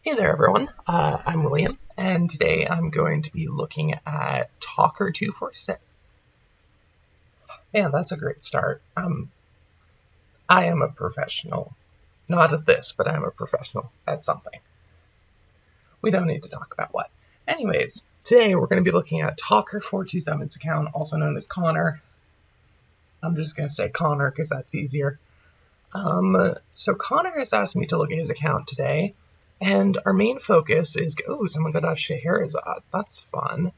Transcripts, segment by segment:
Hey there, everyone. I'm William, and today I'm going to be looking at Talker427. Man, that's a great start. I am a professional. Not at this, but I'm a professional at something. We don't need to talk about what. Anyways, today we're going to be looking at Talker427's account, also known as Connor. I'm just going to say Connor because that's easier. So Connor has asked me to look at his account today, and our main focus is, someone got a Scheherazade. That's fun.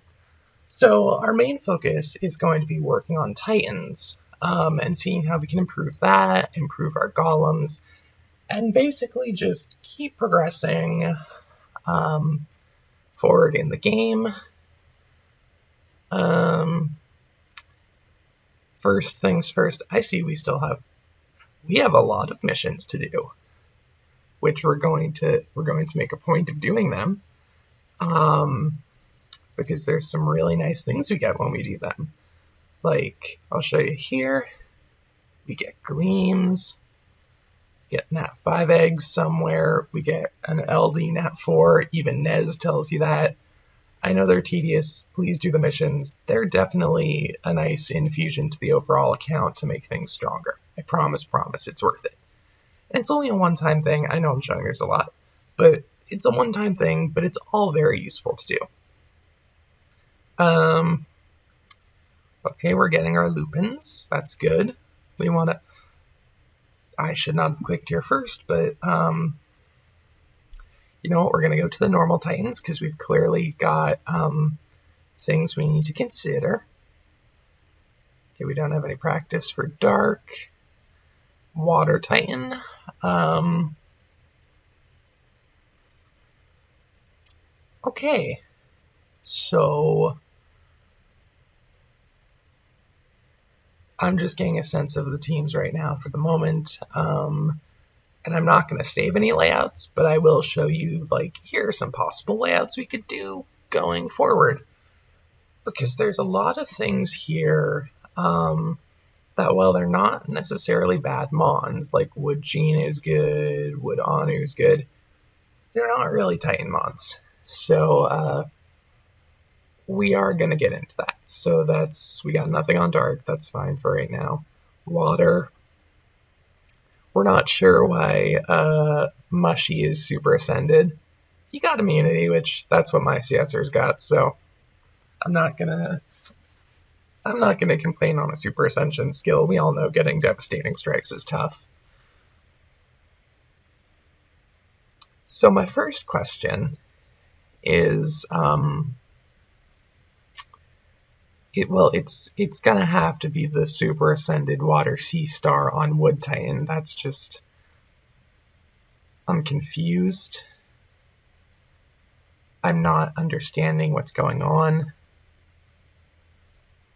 So our main focus is going to be working on Titans, and seeing how we can improve that, improve our golems, and basically just keep progressing forward in the game. First things first, I see we have a lot of missions to do, which we're going to make a point of doing them, because there's some really nice things we get when we do them. Like, I'll show you here. We get gleams, get nat 5 eggs somewhere, we get an LD nat 4, even Nez tells you that. I know they're tedious, please do the missions. They're definitely a nice infusion to the overall account to make things stronger. I promise, it's worth it. And it's only a one-time thing. I know I'm showing there's a lot, but it's a one-time thing, but it's all very useful to do. Okay, we're getting our lupins. That's good. We want to... I should not have clicked here first, but you know what? We're going to go to the normal Titans because we've clearly got things we need to consider. Okay, we don't have any practice for Dark. Water Titan. Okay, so I'm just getting a sense of the teams right now for the moment. And I'm not going to save any layouts, but I will show you, like, here are some possible layouts we could do going forward. Because there's a lot of things here that, while they're not necessarily bad mons, like Wood Gene is good, Wood Anu is good, they're not really Titan mons. So we are going to get into that. So we got nothing on Dark, that's fine for right now. Water. We're not sure why Mushy is super ascended. He got immunity, which that's what my CSR's got, so I'm not gonna complain on a super ascension skill. We all know getting devastating strikes is tough. So my first question is, it's gonna have to be the super ascended Water Sea Star on Wood Titan. That's just... I'm confused. I'm not understanding what's going on.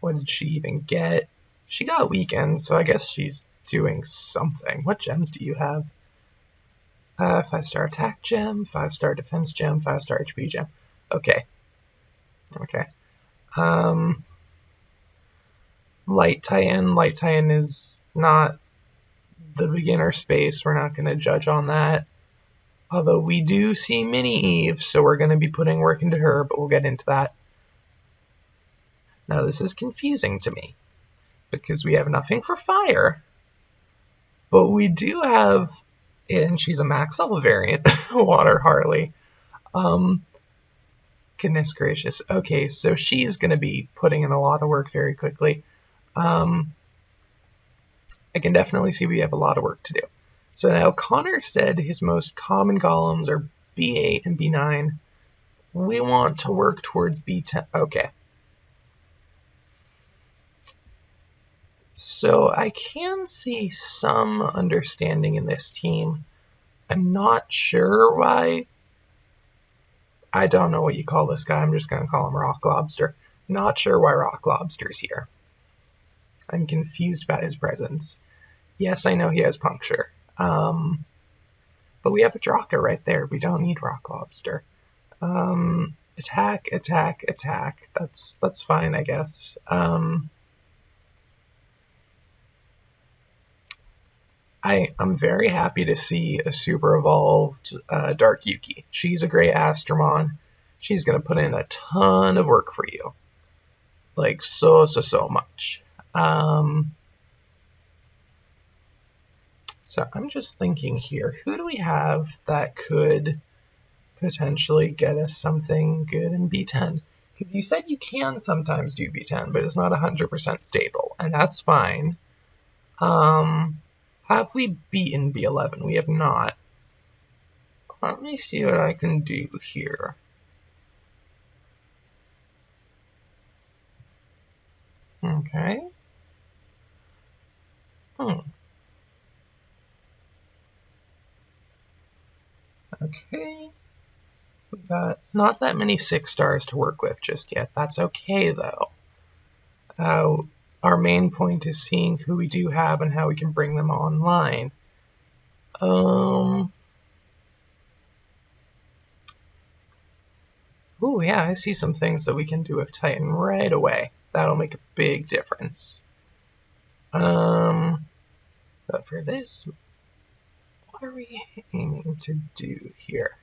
What did she even get? She got weakened, so I guess she's doing something. What gems do you have? 5-star attack gem, 5-star defense gem, 5-star HP gem. Okay. Light Titan is not the beginner space. We're not going to judge on that. Although we do see Mini Eve, so we're going to be putting work into her, but we'll get into that. Now this is confusing to me, because we have nothing for fire, but we do have, and she's a max level variant, Water Harley. Goodness gracious. Okay, so she's going to be putting in a lot of work very quickly. I can definitely see we have a lot of work to do. So now Connor said his most common golems are B8 and B9. We want to work towards B10. Okay. So I can see some understanding in this team. I'm not sure why. I don't know what you call this guy. I'm just going to call him Rock Lobster. Not sure why Rock Lobster's here. I'm confused about his presence. Yes, I know he has puncture. But we have a Draka right there. We don't need Rock Lobster. Attack. That's fine, I guess. I'm very happy to see a super evolved Dark Yuki. She's a great Astromon. She's going to put in a ton of work for you. Like, so much. So I'm just thinking here, who do we have that could potentially get us something good in B10? Because you said you can sometimes do B10, but it's not 100% stable, and that's fine. Have we beaten B11? We have not. Let me see what I can do here. Okay. Okay. We've got not that many 6 stars to work with just yet. That's okay, though. Our main point is seeing who we do have and how we can bring them online. Ooh, yeah, I see some things that we can do with Titan right away. That'll make a big difference. But for this, what are we aiming to do here?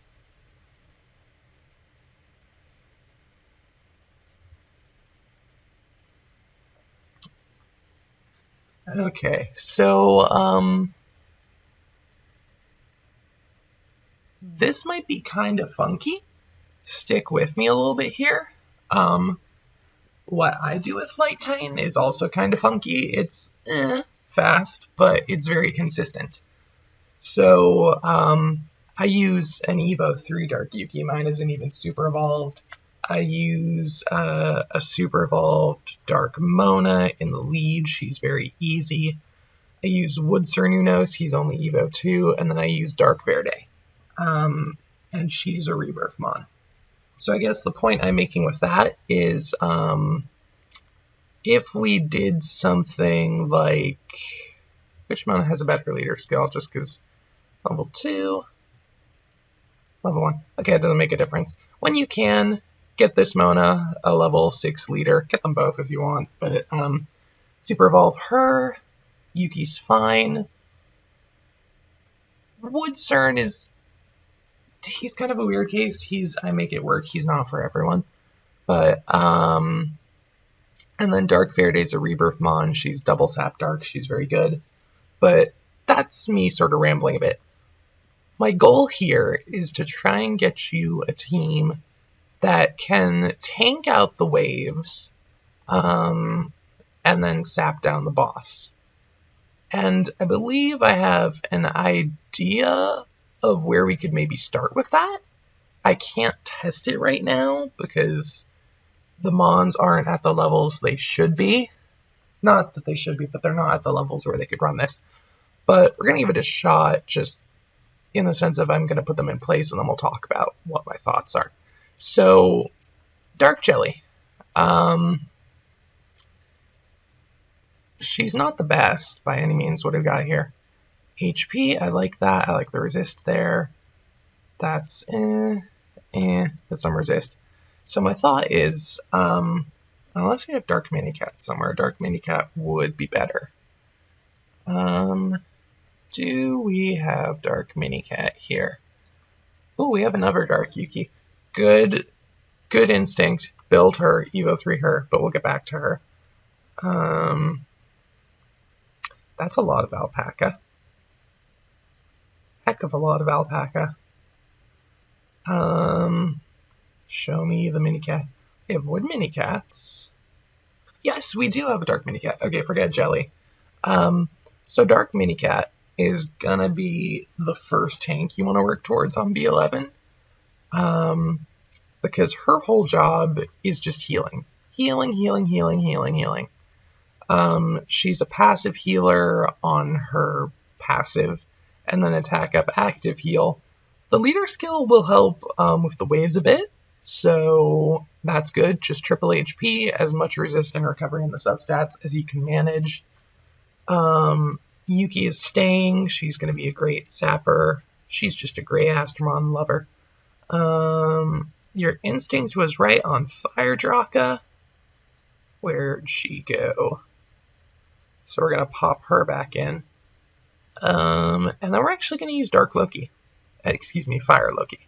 Okay, so, this might be kind of funky. Stick with me a little bit here. What I do with Flight Titan is also kind of funky. It's fast, but it's very consistent. So, I use an Evo 3 Dark Yuki. Mine isn't even super evolved. I use a super evolved Dark Mona in the lead. She's very easy. I use Wood Cernunos. He's only Evo 2. And then I use Dark Verde. And she's a Rebirth Mon. So I guess the point I'm making with that is if we did something like... Which Mona has a better leader skill? Just because level 2, level 1. Okay, it doesn't make a difference. When you can, get this Mona a level 6 leader. Get them both if you want, but super evolve her. Yuki's fine. Wood Cern is... He's kind of a weird case. I make it work. He's not for everyone. But, and then Dark Verde's a Rebirth Mon. She's double sap dark. She's very good. But that's me sort of rambling a bit. My goal here is to try and get you a team that can tank out the waves, and then sap down the boss. And I believe I have an idea of where we could maybe start with that. I can't test it right now because the Mons aren't at the levels they should be. Not that they should be, but they're not at the levels where they could run this. But we're going to give it a shot, just in the sense of I'm going to put them in place, and then we'll talk about what my thoughts are. So, Dark Jelly. She's not the best by any means. What do we got here? HP, I like that. I like the resist there. That's that's some resist. So my thought is, unless we have Dark Minicat somewhere, Dark Minicat would be better. Do we have Dark Minicat here? Oh, we have another Dark Yuki. Good instinct. Build her, Evo 3 her, but we'll get back to her. That's a lot of alpaca. Heck of a lot of alpaca. Show me the Minicat. We have wood Minicats. Yes, we do have a Dark Minicat. Okay, forget Jelly. So Dark Minicat is gonna be the first tank you want to work towards on B11. Because her whole job is just healing. Healing. She's a passive healer on her passive, and then attack up active heal. The leader skill will help with the waves a bit, so that's good. Just triple HP, as much resist and recovery in the substats as you can manage. Yuki is staying. She's going to be a great sapper. She's just a great Astromon lover. Your instinct was right on Fire Draka. Where'd she go? So we're going to pop her back in. And then we're actually going to use Dark Loki. Excuse me, Fire Loki.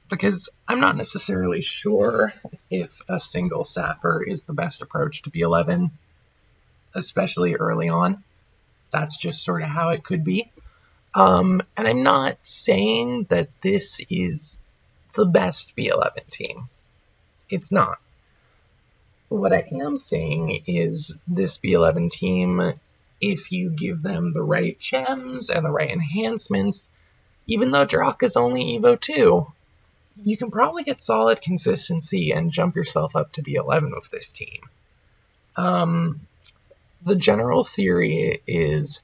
Because I'm not necessarily sure if a single sapper is the best approach to B11, especially early on. That's just sort of how it could be. And I'm not saying that this is the best B11 team. It's not. What I am saying is this B11 team, if you give them the right gems and the right enhancements, even though Drock is only Evo 2, you can probably get solid consistency and jump yourself up to B11 with this team. The general theory is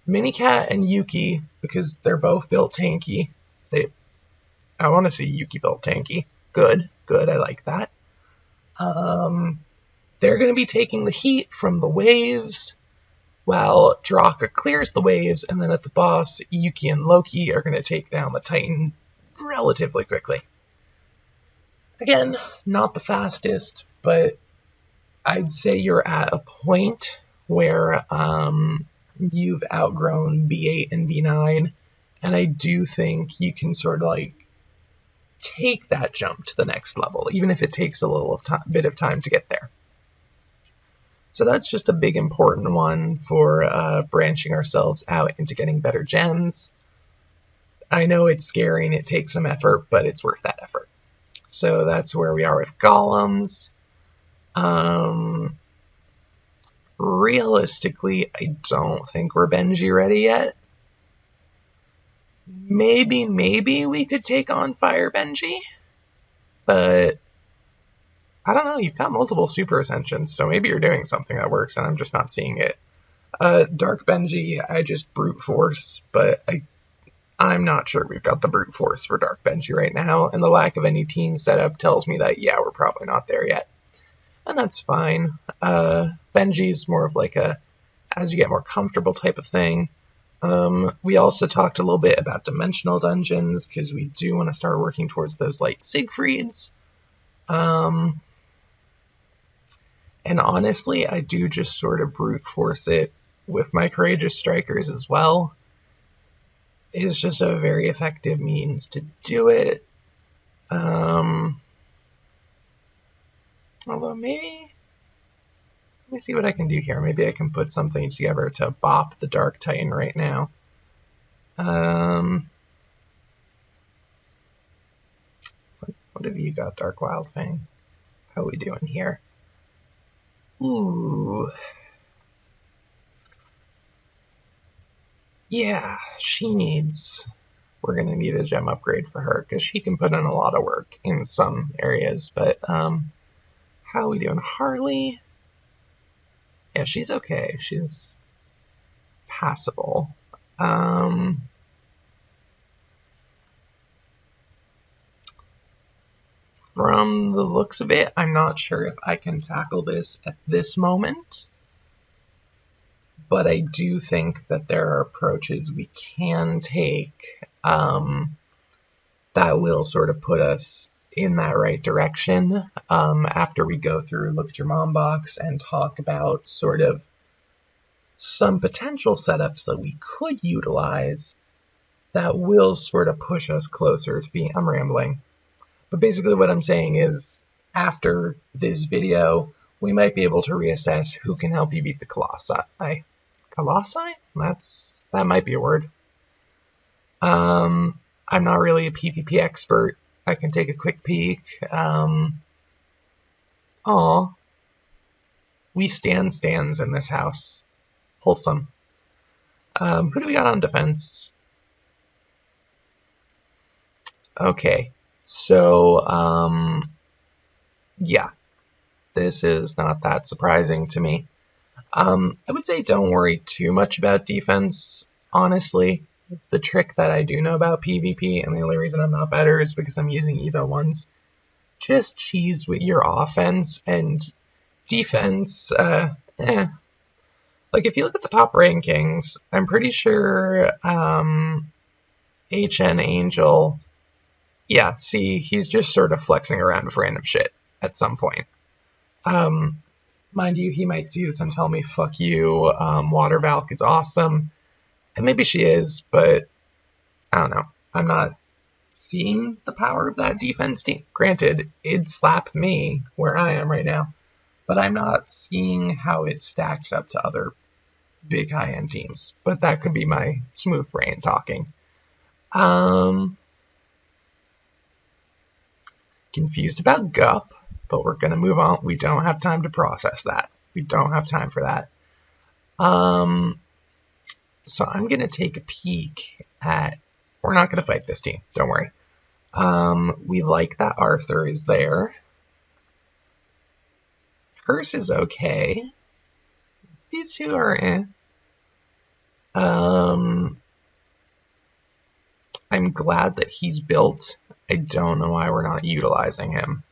Minicat and Yuki, because they're both built tanky. I want to see Yuki built tanky. Good, I like that. They're going to be taking the heat from the waves, while Draka clears the waves, and then at the boss, Yuki and Loki are going to take down the Titan relatively quickly. Again, not the fastest, but I'd say you're at a point where you've outgrown B8 and B9, and I do think you can sort of like take that jump to the next level, even if it takes a little bit of time to get there. So that's just a big important one for branching ourselves out into getting better gems. I know it's scary and it takes some effort, but it's worth that effort. So that's where we are with golems. Realistically, I don't think we're Benji ready yet. Maybe we could take on Fire Benji, but I don't know, you've got multiple super ascensions, so maybe you're doing something that works and I'm just not seeing it. Dark Benji, I just brute force, but I'm not sure we've got the brute force for Dark Benji right now, and the lack of any team setup tells me that, yeah, we're probably not there yet. And that's fine. Benji's more of like a, as you get more comfortable type of thing. We also talked a little bit about dimensional dungeons, because we do want to start working towards those light Siegfrieds. And honestly, I do just sort of brute force it with my Courageous Strikers as well. It's just a very effective means to do it. Although maybe, let me see what I can do here. Maybe I can put something together to bop the Dark Titan right now. What have you got, Dark Wildfang? How are we doing here? Ooh. Yeah, we're going to need a gem upgrade for her, because she can put in a lot of work in some areas, but, how are we doing? Harley? Yeah, she's okay. She's passable. From the looks of it, I'm not sure if I can tackle this at this moment, but I do think that there are approaches we can take that will sort of put us in that right direction after we go through Look at Your Mom box and talk about sort of some potential setups that we could utilize that will sort of push us closer to being, I'm rambling, but basically what I'm saying is after this video, we might be able to reassess who can help you beat the Colossi. Colossi? That might be a word. I'm not really a PvP expert. I can take a quick peek. We stands in this house. Wholesome. Who do we got on defense? Okay, so, yeah, this is not that surprising to me. I would say don't worry too much about defense, honestly. The trick that I do know about PvP, and the only reason I'm not better is because I'm using Evo 1s, just cheese with your offense, and defense, Like, if you look at the top rankings, I'm pretty sure, HN Angel, yeah, see, he's just sort of flexing around with random shit at some point. Mind you, he might see this and tell me, fuck you, Water Valk is awesome. And maybe she is, but I don't know. I'm not seeing the power of that defense team. Granted, it'd slap me where I am right now, but I'm not seeing how it stacks up to other big high-end teams. But that could be my smooth brain talking. Confused about Gup, but we're going to move on. We don't have time to process that. We don't have time for that. So I'm going to take a peek at... We're not going to fight this team. Don't worry. We like that Arthur is there. Curse is okay. These two are I'm glad that he's built. I don't know why we're not utilizing him.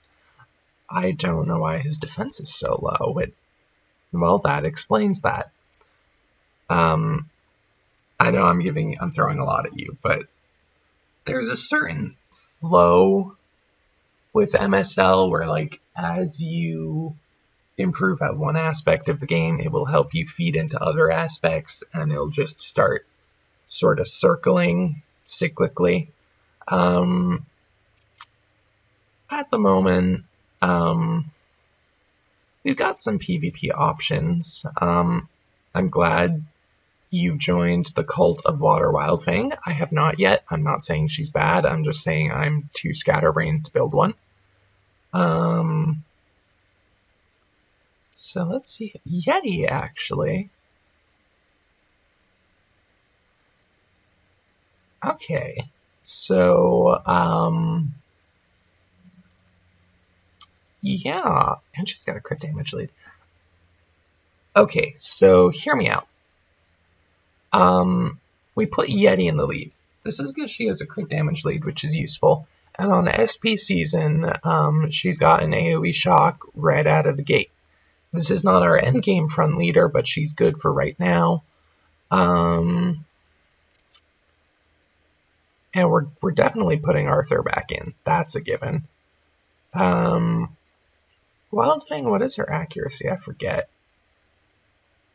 I don't know why his defense is so low. Well, that explains that. I know I'm throwing a lot at you, but there's a certain flow with MSL where, like, as you improve at one aspect of the game, it will help you feed into other aspects, and it'll just start sort of circling cyclically. At the moment, we've got some PvP options. I'm glad you've joined the cult of Water Wildfang. I have not yet. I'm not saying she's bad. I'm just saying I'm too scatterbrained to build one. So let's see. Yeti, actually. Okay. So, yeah. And she's got a crit damage lead. Okay, so hear me out. We put Yeti in the lead. This is because she has a crit damage lead, which is useful. And on SP season, she's got an AoE shock right out of the gate. This is not our endgame front leader, but she's good for right now. And we're definitely putting Arthur back in. That's a given. Wildfang, what is her accuracy? I forget.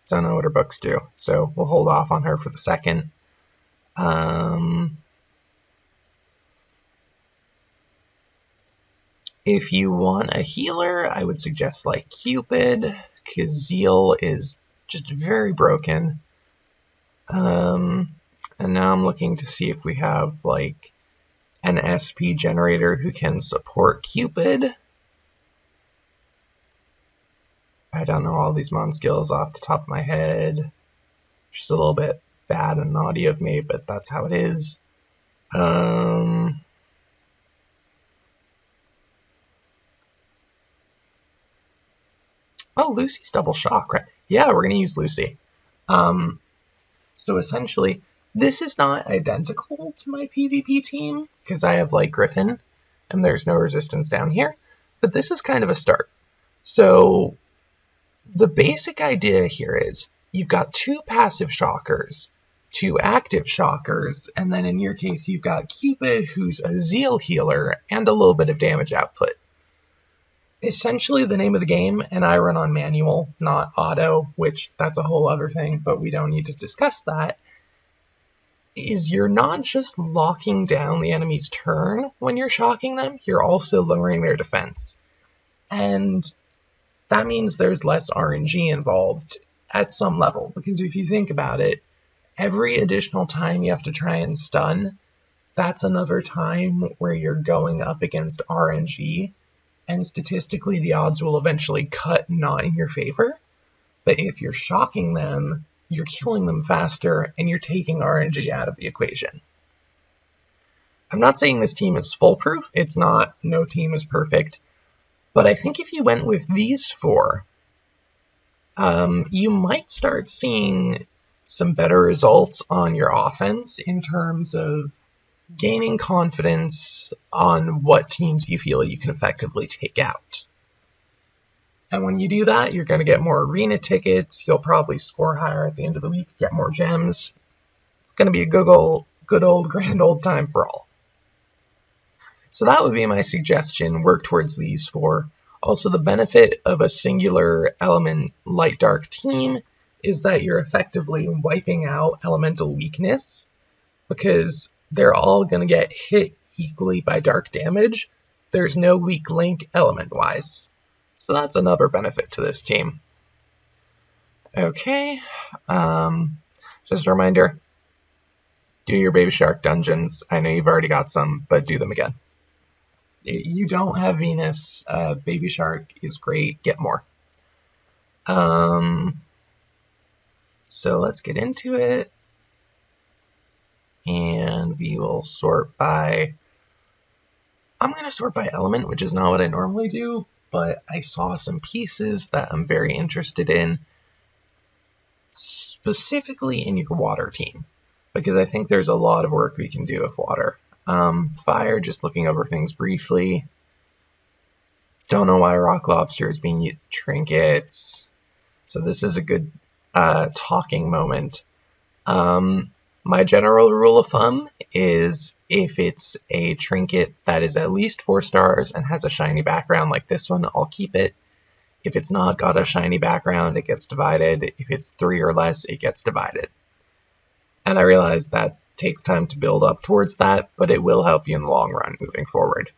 Don't know what her books do, so we'll hold off on her for the second. If you want a healer, I would suggest like Cupid, because Zeal is just very broken. And now I'm looking to see if we have like an SP generator who can support Cupid. I don't know all these mon skills off the top of my head. Just a little bit bad and naughty of me, but that's how it is. Oh, Lucy's double shock, right? Yeah, we're going to use Lucy. So essentially, this is not identical to my PvP team, because I have Light Griffin, and there's no resistance down here, but this is kind of a start. So the basic idea here is you've got 2 passive shockers, 2 active shockers, and then in your case you've got Cupid, who's a Zeal healer, and a little bit of damage output. Essentially the name of the game, and I run on manual, not auto, which that's a whole other thing, but we don't need to discuss that, is you're not just locking down the enemy's turn when you're shocking them, you're also lowering their defense. And that means there's less RNG involved at some level, because if you think about it, every additional time you have to try and stun, that's another time where you're going up against RNG, and statistically the odds will eventually cut not in your favor. But if you're shocking them, you're killing them faster, and you're taking RNG out of the equation. I'm not saying this team is foolproof, it's not, no team is perfect, but I think if you went with these 4, you might start seeing some better results on your offense in terms of gaining confidence on what teams you feel you can effectively take out. And when you do that, you're going to get more arena tickets, you'll probably score higher at the end of the week, get more gems. It's going to be a good old, grand old time for all. So that would be my suggestion, work towards these 4. Also, the benefit of a singular element light-dark team is that you're effectively wiping out elemental weakness, because they're all going to get hit equally by dark damage. There's no weak link element-wise. So that's another benefit to this team. Okay, just a reminder, do your Baby Shark dungeons. I know you've already got some, but do them again. You don't have Venus, Baby Shark is great, get more. So let's get into it. And we will sort by... I'm going to sort by element, which is not what I normally do, but I saw some pieces that I'm very interested in, specifically in your water team, because I think there's a lot of work we can do with water. Fire, just looking over things briefly. Don't know why Rock Lobster is being used trinkets. So this is a good talking moment. My general rule of thumb is if it's a trinket that is at least 4 stars and has a shiny background like this one, I'll keep it. If it's not got a shiny background, it gets divided. If it's 3 or less, it gets divided. And I realize that takes time to build up towards that, but it will help you in the long run moving forward.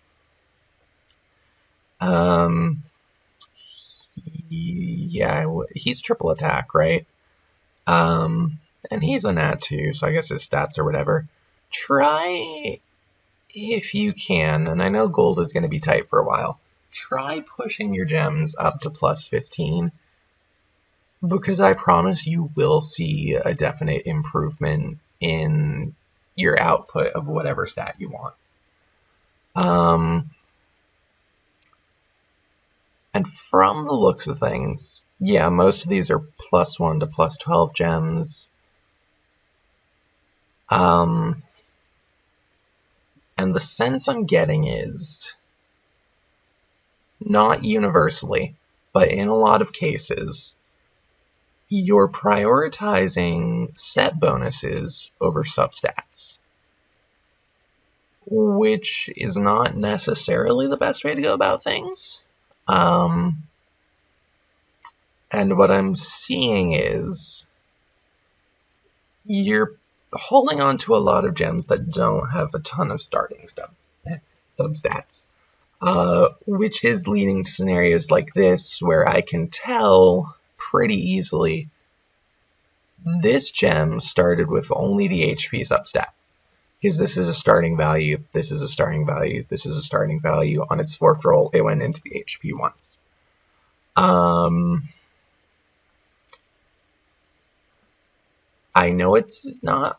Yeah, he's triple attack, right? And he's a nat too, so I guess his stats or whatever. Try, if you can, and I know gold is going to be tight for a while, try pushing your gems up to plus 15, because I promise you will see a definite improvement in your output of whatever stat you want. And from the looks of things, yeah, most of these are plus 1 to plus 12 gems. And the sense I'm getting is, not universally, but in a lot of cases, you're prioritizing set bonuses over substats, which is not necessarily the best way to go about things. And what I'm seeing is you're holding on to a lot of gems that don't have a ton of starting substats, which is leading to scenarios like this where I can tell pretty easily this gem started with only the HP substat, because this is a starting value, this is a starting value, this is a starting value. On its 4th roll, it went into the HP once. I know it's not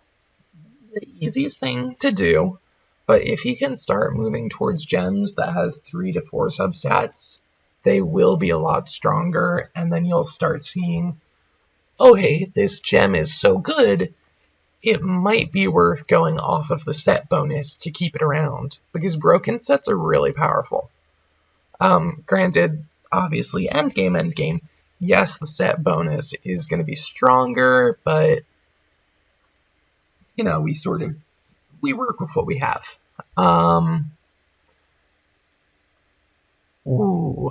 the easiest thing to do, but if you can start moving towards gems that have 3 to 4 substats, they will be a lot stronger, and then you'll start seeing, oh hey, this gem is so good, it might be worth going off of the set bonus to keep it around, because broken sets are really powerful. Granted, obviously, endgame, yes, the set bonus is going to be stronger, but, you know, we work with what we have. Ooh.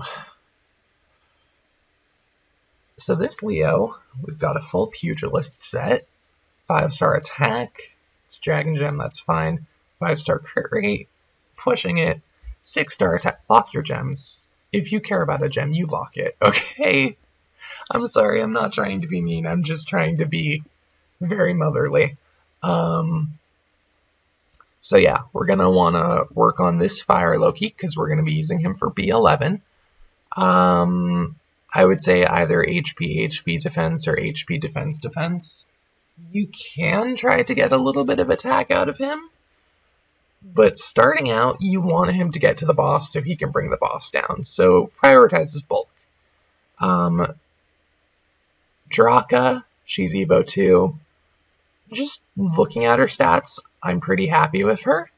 So this Leo, we've got a full pugilist set, 5-star attack, it's Dragon Gem, that's fine, 5-star crit rate, pushing it, 6-star attack, lock your gems. If you care about a gem, you lock it, okay? I'm sorry, I'm not trying to be mean, I'm just trying to be very motherly. So yeah, we're going to want to work on this Fire Loki, because we're going to be using him for B11. I would say either HP defense or HP defense. You can try to get a little bit of attack out of him, but starting out, you want him to get to the boss so he can bring the boss down. So prioritize his bulk. Draka, she's Evo 2. Just looking at her stats, I'm pretty happy with her.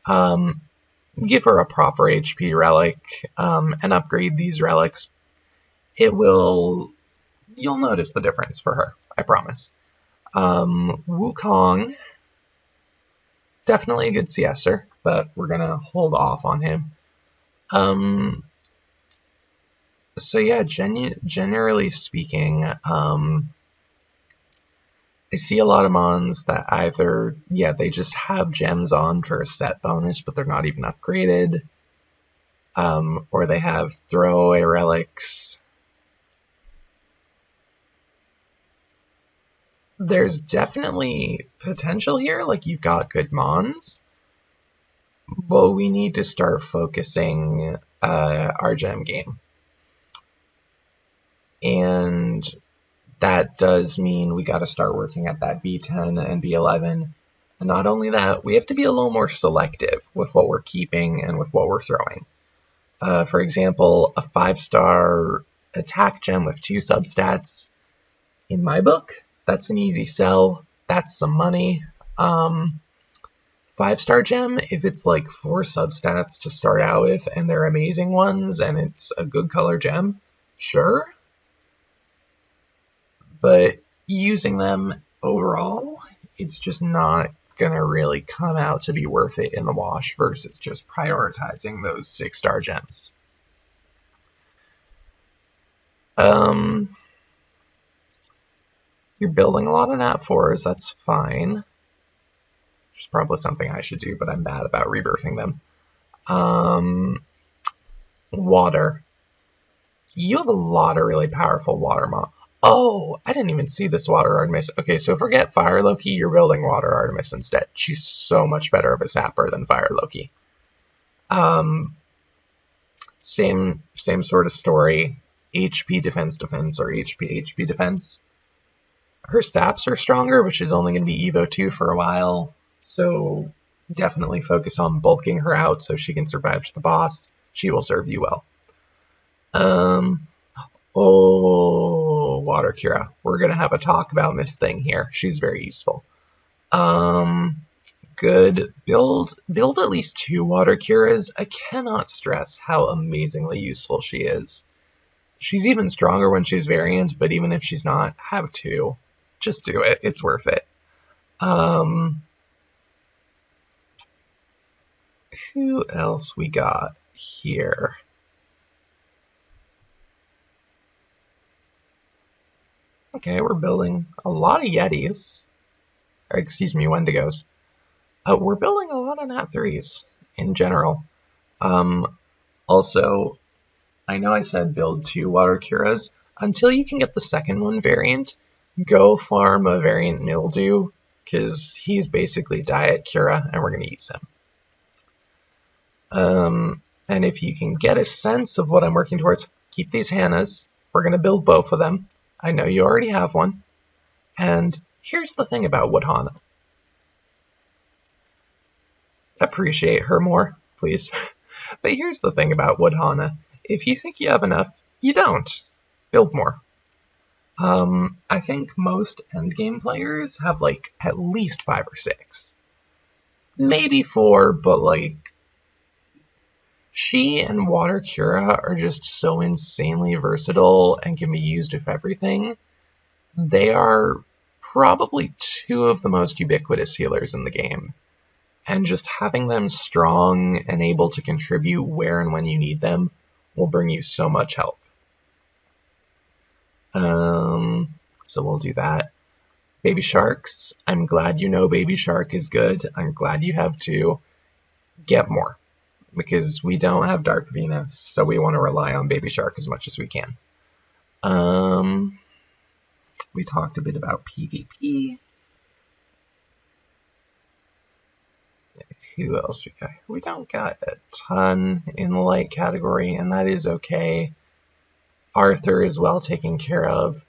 Give her a proper HP relic and upgrade these relics. You'll notice the difference for her, I promise. Wukong, definitely a good CSer, but we're going to hold off on him. So yeah, generally speaking, I see a lot of mons that either, yeah, they just have gems on for a set bonus, but they're not even upgraded, or they have throwaway relics. There's definitely potential here, like you've got good mons, but we need to start focusing our gem game. And that does mean we got to start working at that B10 and B11. And not only that, we have to be a little more selective with what we're keeping and with what we're throwing. For example, a 5-star attack gem with 2 substats. In my book, that's an easy sell. That's some money. 5-star gem, if it's like 4 substats to start out with and they're amazing ones and it's a good color gem, sure. But using them overall, it's just not going to really come out to be worth it in the wash versus just prioritizing those 6-star gems. You're building a lot of nat 4s, that's fine. Which is probably something I should do, but I'm bad about rebirthing them. Water. You have a lot of really powerful water mons. Oh, I didn't even see this water Artemis. Okay, so forget Fire Loki, you're building water Artemis instead. She's so much better of a sapper than Fire Loki. Same sort of story. HP defense or HP defense. Her saps are stronger, but she's only going to be Evo 2 for a while. So definitely focus on bulking her out so she can survive to the boss. She will serve you well. Oh, Water Cura. We're going to have a talk about this thing here. She's very useful. Good. Build at least 2 Water Curas. I cannot stress how amazingly useful she is. She's even stronger when she's variant, but even if she's not, have 2. Just do it. It's worth it. Who else we got here? Okay, we're building a lot of Yetis. Or, excuse me, Wendigos. We're building a lot of Nat 3s in general. Also, I know I said build 2 Water Curas. Until you can get the second one variant, go farm a variant Mildew, because he's basically Diet Cura, and we're going to use him. And if you can get a sense of what I'm working towards, keep these Hannahs. We're going to build both of them. I know you already have one. And here's the thing about Wood Hana. Appreciate her more, please. But here's the thing about Wood Hana. If you think you have enough, you don't. Build more. I think most endgame players have like at least 5 or 6. Maybe 4, but like she and Water Cura are just so insanely versatile and can be used with everything. They are probably 2 of the most ubiquitous healers in the game. And just having them strong and able to contribute where and when you need them will bring you so much help. So we'll do that. Baby Sharks. I'm glad you know Baby Shark is good. I'm glad you have 2. Get more. Because we don't have Dark Venus, so we want to rely on Baby Shark as much as we can. We talked a bit about PvP. Who else we got? We don't got a ton in the light category, and that is okay. Arthur is well taken care of.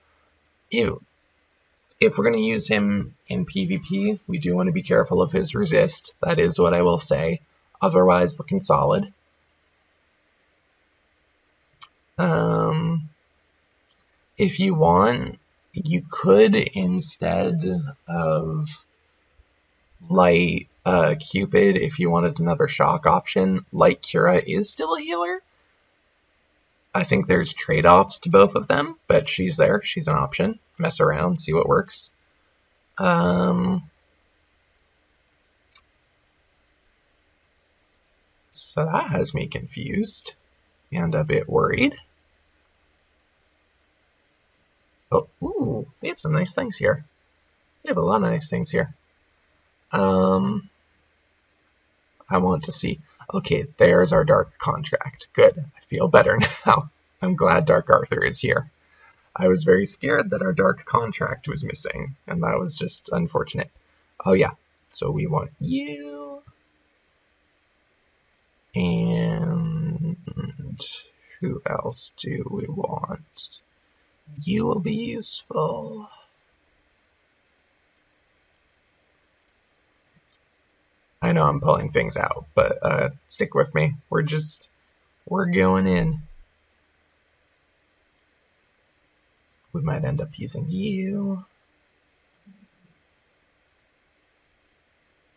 If we're going to use him in PvP, we do want to be careful of his resist. That is what I will say. Otherwise, looking solid. If you want, you could, instead of Light Cupid, if you wanted another shock option, Light Cura is still a healer. I think there's trade-offs to both of them, but she's there. She's an option. Mess around, see what works. So that has me confused and a bit worried. We have some nice things here. We have a lot of nice things here. I want to see. Okay, there's our Dark Contract. Good. I feel better now. I'm glad Dark Arthur is here. I was very scared that our Dark Contract was missing, and that was just unfortunate. Oh yeah, so we want you. And who else do we want? You will be useful. I know I'm pulling things out, but stick with me. We're going in. We might end up using you.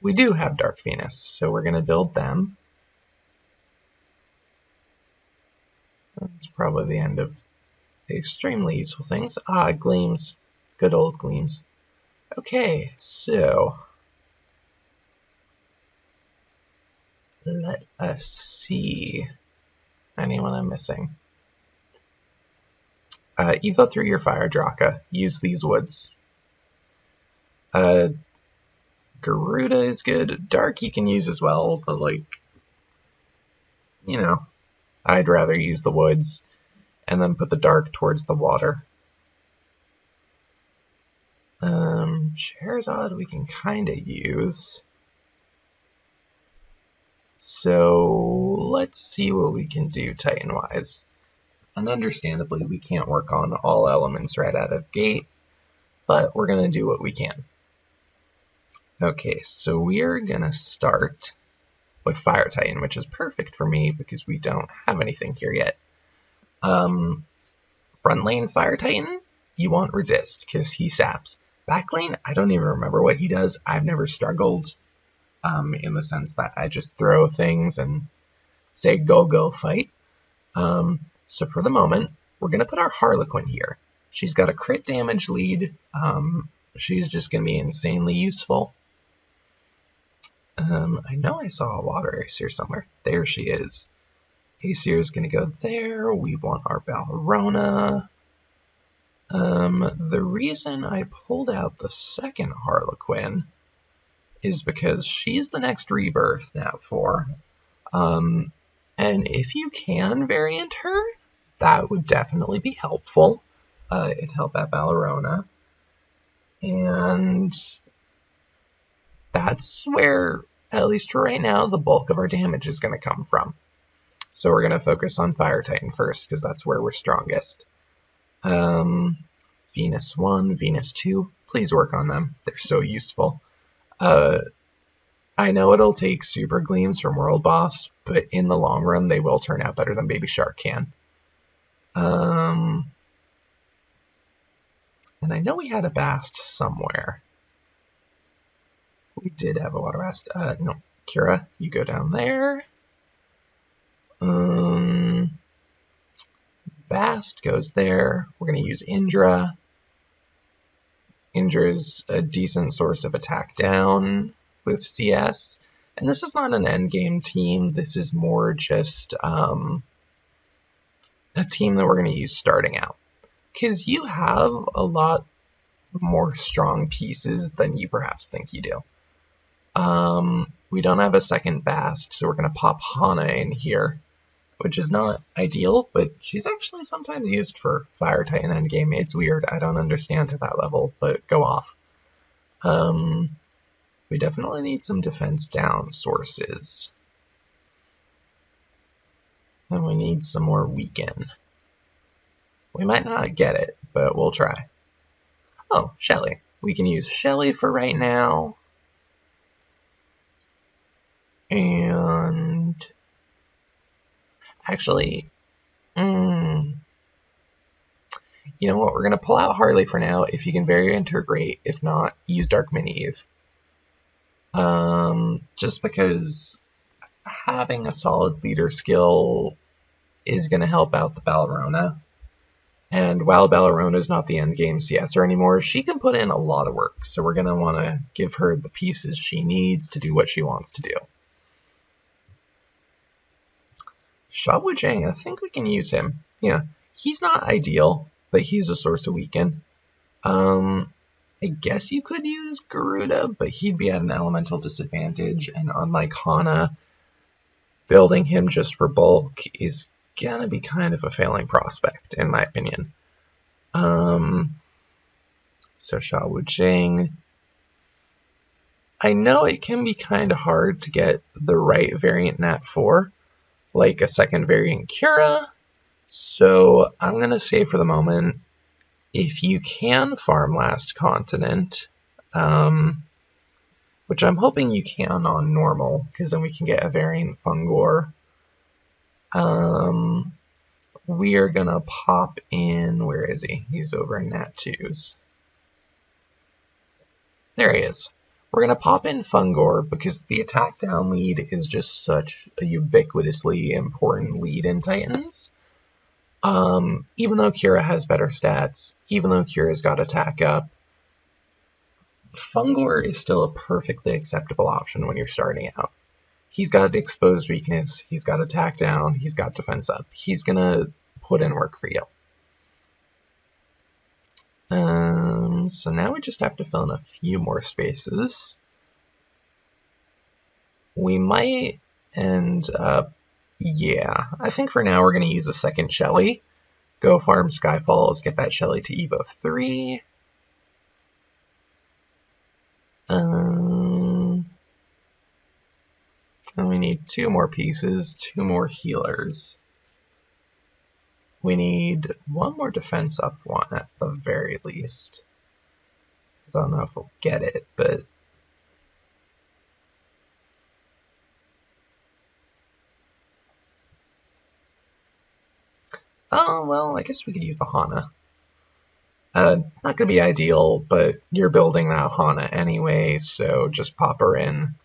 We do have Dark Venus, so we're going to build them. That's probably the end of the extremely useful things. Ah, Gleams. Good old Gleams. Okay, so let us see. Anyone I'm missing? Evo through your Fire Draka. Use these woods. Garuda is good. Dark you can use as well, but like, you know, I'd rather use the woods and then put the dark towards the water. Charizard we can kind of use. So let's see what we can do Titan-wise. And understandably, we can't work on all elements right out of gate, but we're going to do what we can. Okay, so we're going to start with Fire Titan, which is perfect for me because we don't have anything here yet. Front lane Fire Titan, you want Resist because he saps. Back lane, I don't even remember what he does. I've never struggled in the sense that I just throw things and say go fight. So for the moment, we're going to put our Harlequin here. She's got a crit damage lead. She's just going to be insanely useful. I know I saw a Water Acer somewhere. There she is. Acer is going to go there. We want our Ballerona. The reason I pulled out the second Harlequin is because she's the next Rebirth now for. And if you can variant her, that would definitely be helpful. It'd help out Ballerona. And that's where, at least for right now, the bulk of our damage is going to come from. So we're going to focus on Fire Titan first, because that's where we're strongest. Venus 1, Venus 2, please work on them. They're so useful. I know it'll take Super Gleams from World Boss, but in the long run, they will turn out better than Baby Shark can. And I know we had a Bast somewhere. We did have a Water Bast. No, Kira, you go down there. Bast goes there. We're going to use Indra. Indra's a decent source of attack down with CS. And this is not an endgame team. This is more just a team that we're going to use starting out. Because you have a lot more strong pieces than you perhaps think you do. We don't have a second Bast, so we're going to pop Hana in here, which is not ideal, but she's actually sometimes used for Fire Titan endgame. It's weird. I don't understand to that level, but go off. We definitely need some defense down sources. And we need some more weaken. We might not get it, but we'll try. Oh, Shelly. We can use Shelly for right now. And actually, you know what? We're going to pull out Harley for now. If you can variant her, great. If not, use Dark Mini-Eve. Just because having a solid leader skill is going to help out the Ballerona. And while Ballerona is not the endgame CSer anymore, she can put in a lot of work. So we're going to want to give her the pieces she needs to do what she wants to do. Shawwujang, I think we can use him. Yeah, he's not ideal, but he's a source of weaken. I guess you could use Garuda, but he'd be at an elemental disadvantage, and unlike Hana, building him just for bulk is gonna be kind of a failing prospect, in my opinion. So Sha Wu Jing. I know it can be kind of hard to get the right variant Nat 4, like a second variant Kira, so I'm gonna say for the moment, if you can farm Last Continent, which I'm hoping you can on normal, because then we can get a variant Fungor. We are gonna pop in, where is he? He's over in Nat 2s. There he is. We're gonna pop in Fungor because the attack down lead is just such a ubiquitously important lead in Titans. Even though Kira has better stats, even though Kira's got attack up, Fungor is still a perfectly acceptable option when you're starting out. He's got exposed weakness, he's got attack down, he's got defense up. He's gonna put in work for you. So now we just have to fill in a few more spaces. We might end up, yeah, I think for now we're gonna use a second Shelly. Go farm Skyfalls, get that Shelly to Evo 3. And we need 2 more pieces, 2 more healers. We need 1 more defense up one at the very least. I don't know if we'll get it, but oh well, I guess we could use the Hana. Not gonna be ideal, but you're building that Hana anyway, so just pop her in.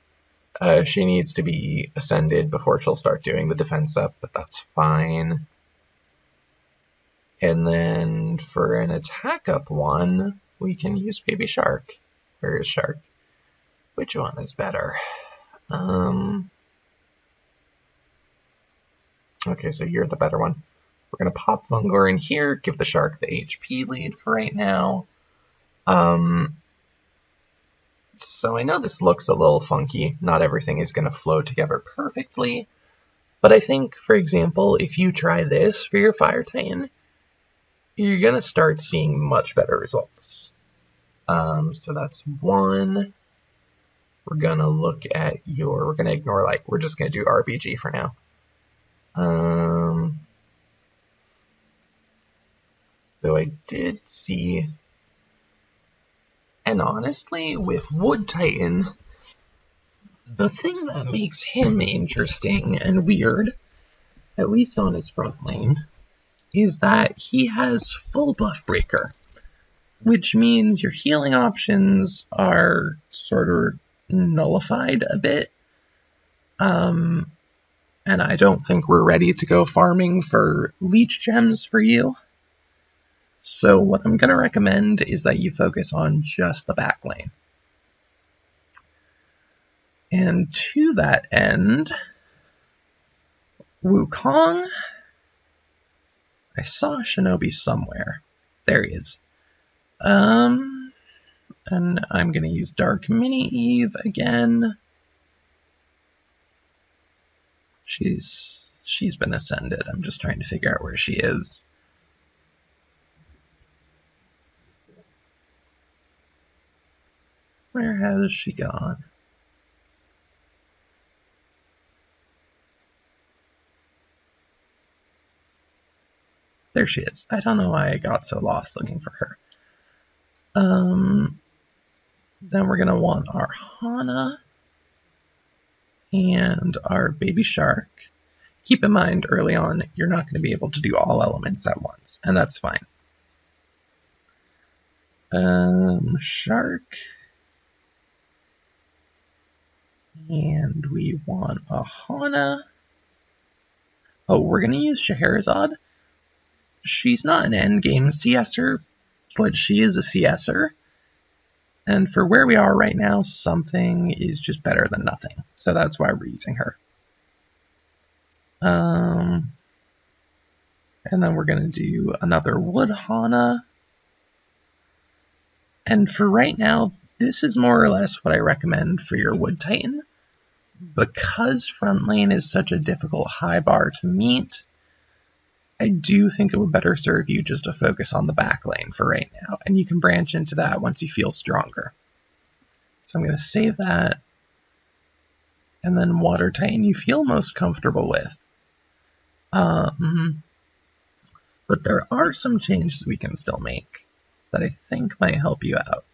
She needs to be ascended before she'll start doing the defense up, but that's fine. And then for an attack up one, we can use Baby Shark. Where is Shark? Which one is better? Okay, so you're the better one. We're going to pop Fungor in here, give the Shark the HP lead for right now. So I know this looks a little funky. Not everything is going to flow together perfectly. But I think, for example, if you try this for your Fire Titan, you're going to start seeing much better results. So that's one. We're going to look at your... We're going to ignore, like, we're just going to do RBG for now. So I did see... And honestly, with Wood Titan, the thing that makes him interesting and weird, at least on his front lane, is that he has full buff breaker, which means your healing options are sort of nullified a bit. And I don't think we're ready to go farming for leech gems for you. So what I'm going to recommend is that you focus on just the back lane. And to that end, Wukong, I saw Shinobi somewhere. There he is. And I'm going to use Dark Mini Eve again. She's been ascended. I'm just trying to figure out where she is. Where has she gone? There she is. I don't know why I got so lost looking for her. Then we're going to want our Hana and our Baby Shark. Keep in mind, early on, you're not going to be able to do all elements at once, and that's fine. Shark. And we want a Hana. Oh, we're going to use Scheherazade. She's not an endgame CSer, but she is a CSer. And for where we are right now, something is just better than nothing. So that's why we're using her. And then we're going to do another Wood Hana. And for right now, this is more or less what I recommend for your Wood Titan. Because front lane is such a difficult high bar to meet, I do think it would better serve you just to focus on the back lane for right now, and you can branch into that once you feel stronger. So I'm going to save that, and then Water Titan you feel most comfortable with. But there are some changes we can still make that I think might help you out.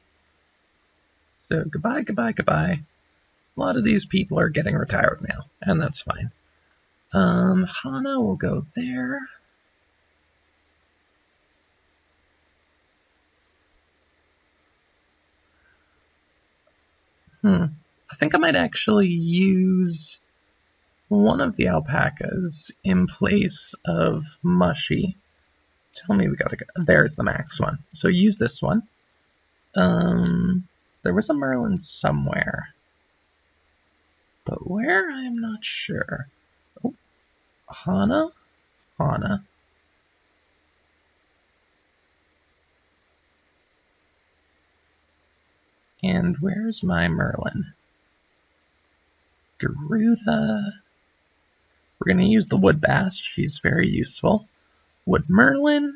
So goodbye, goodbye, goodbye. A lot of these people are getting retired now, and that's fine. Hana will go there. I think I might actually use one of the alpacas in place of Mushy. Tell me we gotta go. There's the max one. So use this one. There was a Merlin somewhere. But where, I'm not sure. Oh, Hana? Hana. And where's my Merlin? Garuda. We're going to use the Wood Bast. She's very useful. Wood Merlin.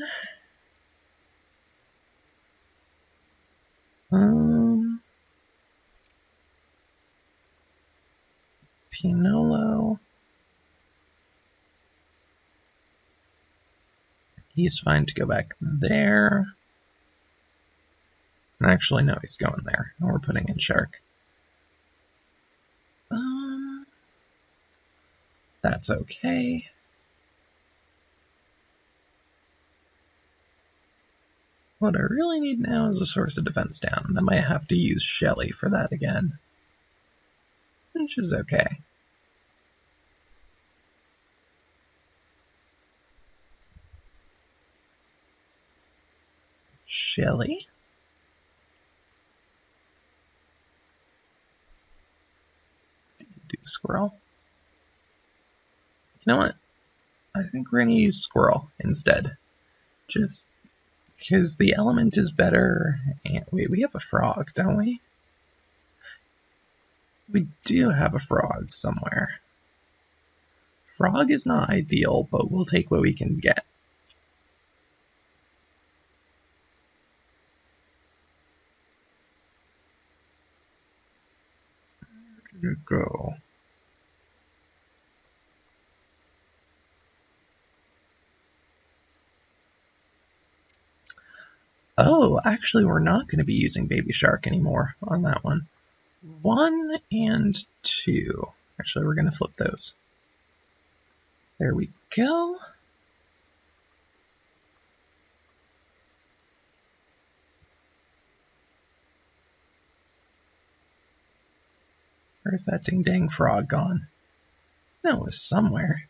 Pinolo. He's fine to go back there. Actually, no, he's going there. We're putting in Shark. That's okay. What I really need now is a source of defense down. I might have to use Shelly for that again. Which is okay. Shelly? Do Squirrel. You know what? I think we're going to use Squirrel instead. Just because the element is better. And wait, we have a frog, don't we? We do have a frog somewhere. Frog is not ideal, but we'll take what we can get. Where did it go? Oh, actually, we're not going to be using Baby Shark anymore on that one. 1 and 2. Actually, we're going to flip those. There we go. Where's that ding-dang frog gone? No, it was somewhere.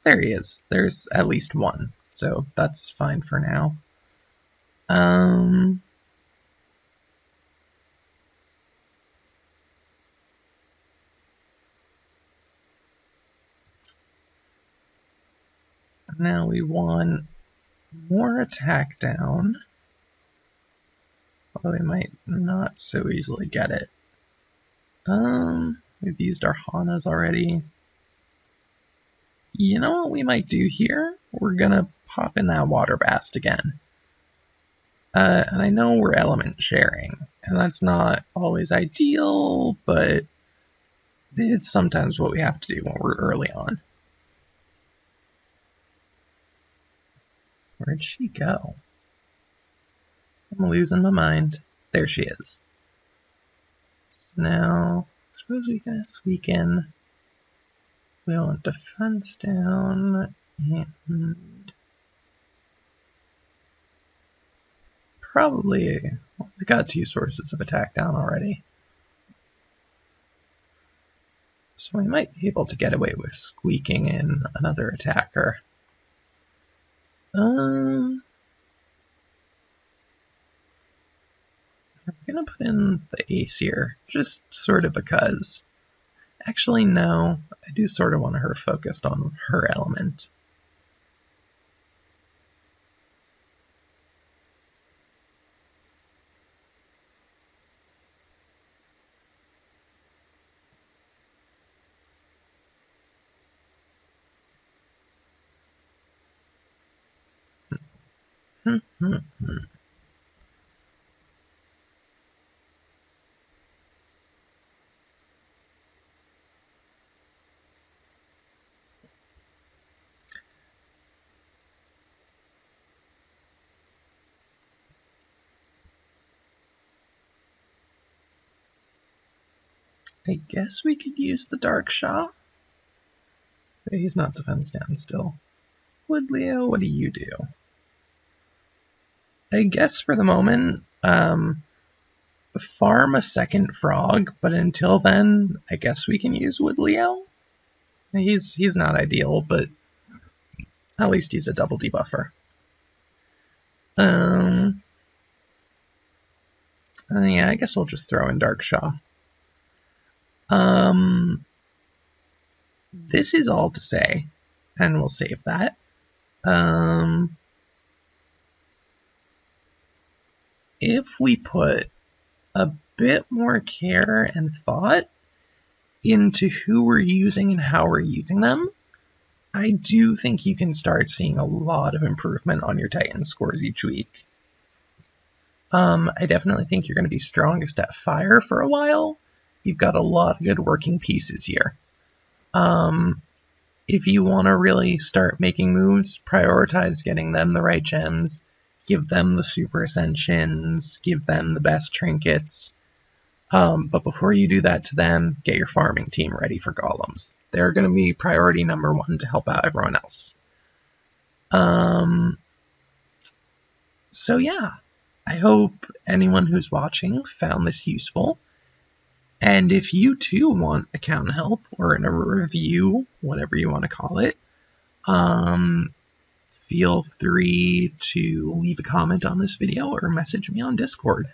There he is. There's at least one, so that's fine for now. Now we want more attack down. Although we might not so easily get it. We've used our Hanas already. You know what we might do here? We're gonna pop in that Water Bast again. And I know we're element sharing, and that's not always ideal, but it's sometimes what we have to do when we're early on. Where'd she go? I'm losing my mind. There she is. Now, I suppose we can squeak in. We want defense down, and probably we got 2 sources of attack down already. So we might be able to get away with squeaking in another attacker. I'm gonna put in the Aesir, just sort of because. Actually, no, I do sort of want her focused on her element. I guess we could use the Dark Shah. He's not defense down still. Woodleo, what do you do? I guess for the moment, farm a second frog, but until then, I guess we can use Woodleo. He's not ideal, but at least he's a double debuffer. Yeah, I guess we'll just throw in Dark Shah. This is all to say, and we'll save that. If we put a bit more care and thought into who we're using and how we're using them, I do think you can start seeing a lot of improvement on your Titan scores each week. I definitely think you're going to be strongest at fire for a while. You've got a lot of good working pieces here. If you want to really start making moves, prioritize getting them the right gems, give them the super ascensions, give them the best trinkets. But before you do that to them, get your farming team ready for golems. They're going to be priority number one to help out everyone else. So yeah, I hope anyone who's watching found this useful. And if you too want account help or a review, whatever you want to call it, feel free to leave a comment on this video or message me on Discord.